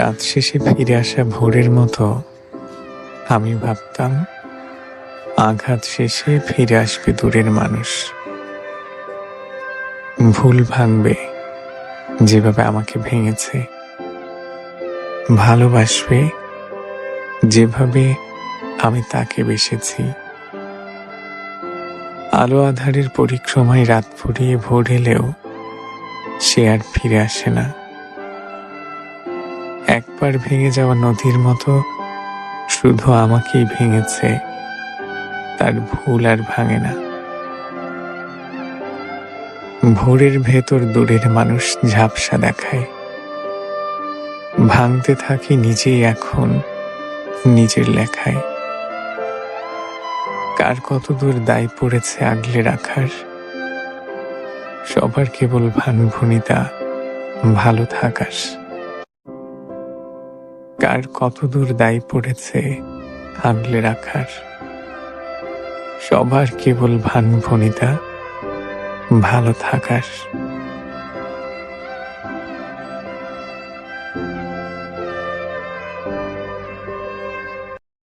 কাজ শেষে ফিরে আসা ভোরের মতো আমি ভাবতাম আঘাত শেষে ফিরে আসবে দূরের মানুষ, ভুল ভাঙবে যেভাবে আমাকে ভেঙেছে, ভালোবাসবে যেভাবে আমি তাকে বেসেছি। আলো আঁধারের পরিক্রমায় রাত ফুরিয়ে ভোর এলেও সে আর ফিরে আসে না। একবার ভেঙে যাওয়া নদীর মতো শুধু আমাকেই ভেঙেছে, তার ভুল আর ভাঙে না। ভোরের ভেতর দূরের মানুষ ঝাপসা দেখায়, ভাঙতে থাকি নিজেই এখন নিজের লেখায়। কার কত দূর দায় পড়েছে আগলে রাখার, সবার কেবল ভানভুনিতা ভালো থাকার। কার কত দূর দায় পড়েছে আগলে রাখার, সবার কেবল ভানভুনিতা ভালো থাকার।